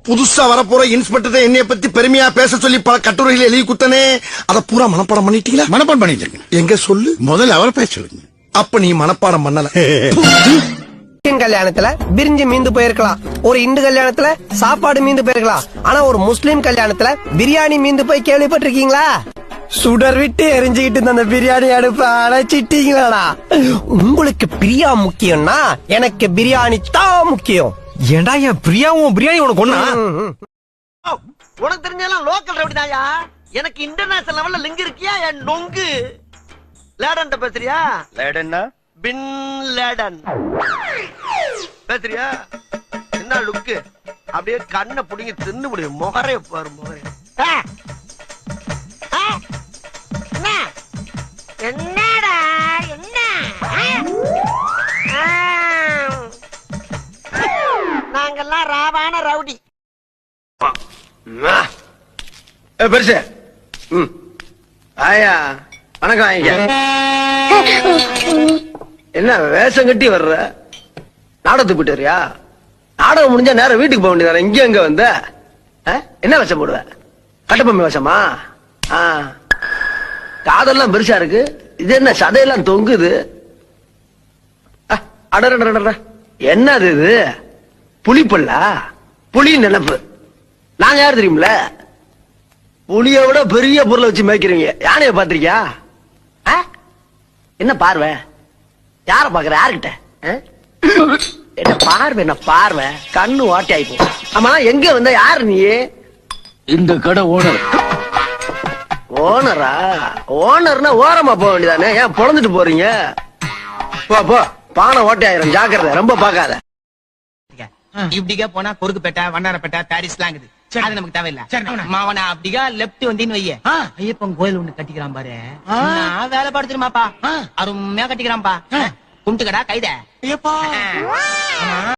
புதுசா வரப்போற இன்ஸ்பெக்டர் என்னைய பத்தி பெருமையா பேச சொல்லி பல கட்டுரைகள் எழுதி குத்தனே, அத பூரா மனப்பாடம் பண்ணிட்டீங்களா? மனப்பாடம் பண்ணிட்டு எங்க சொல்லு. முதல்ல அவர் பேச சொல்லுங்க. அப்ப நீ மனப்பாடம் பண்ணல. கல்யாணத்துல பிரிஞ்சு மீந்து போயிருக்கலாம், ஒரு இந்து கல்யாணத்துல சாப்பாடு மீந்து போயிருக்கலாம், ஆனா ஒரு முஸ்லீம் கல்யாணத்துல பிரியாணி மீந்து போய் கேள்விப்பட்டிருக்கீங்களா? சுடர் விட்டு எரிஞ்சுக்கிட்டு அந்த பிரியாணி அடுப்ப அணைச்சிட்டீங்களா? உங்களுக்கு பிரியா முக்கியம்னா எனக்கு பிரியாணி தான் முக்கியம். ஏண்டா என் பிரியாவும் பிரியாணி உனக்கு ஒண்ணா? உனக்கு தெரிஞ்செல்லாம் லோக்கல் ரவுடி தாயா. எனக்கு இன்டர்நேஷனல் லெவல்ல லிங்க் இருக்கியா என் நொங்கு? லேடன் பேசுறியா? லேடன்னா பின் லேடன் பேசுறியா? என்ன லுக்கு? அப்படியே கண்ணை புடிங்கி தின்னு முடியும். முகரே பாரு முகரே. என்னடா என்ன? நாங்கெல்லாம் ராவான ரவுடி. பெருசு ஆயா வணக்கம். ஐயா என்ன வேஷம் கட்டி வர்ற? நாடகத்துக்கு போயிட்டு வரியா? நாடகம் முடிஞ்சா நேரம் வீட்டுக்கு போக வேண்டியதானே, இங்க எங்க வந்த? என்ன வேஷம் போடுவ? கட்டப்பொம்மை வேஷமா? காதெல்லாம் பெருசா இருக்கு, இது என்ன சதையெல்லாம் தொங்குது? அடற என்னது இது? புலிப்பல்லா? புலி நினைப்பு. நாங்க யாரு தெரியுமில? புலிய விட பெரிய பொருளை வச்சு மேய்க்கிறீங்க. யானைய பாத்திருக்கியா? என்ன பார்வை? யார பாக்குற? யாருக்கிட்ட? என்ன பார்வை? என்ன பார்வை? கண்ணு வாட்டி ஆயிப்போம். ஆமா எங்க வந்த? யாரு நீ? இந்த கடை ஓனர். ஓனரா? ஓனர்னா ஓரமா போக வேண்டியதானே, ஏன் பொழந்துட்டு போறீங்க? போ பானை ஓட்டி ஆயிரும், ஜாக்கிரதை, ரொம்ப பாக்காத. இப்படிக்கா போனா கொருக்குப்பேட்டை, வண்ணாரப்பேட்டை, பாரிஸ்லாம் இருக்குது. அது நமக்கு தேவையில்ல. மாவன அப்படிக்கா லெப்ட் வந்தின்னு வைய, ஐயப்பன் கோயில் ஒண்ணு கட்டிக்கிறான் பாரு. வேலை பாடுத்துருமாப்பா, அருமையா கட்டிக்கிறான்பா. கும்பிட்டுக்கடா கைத.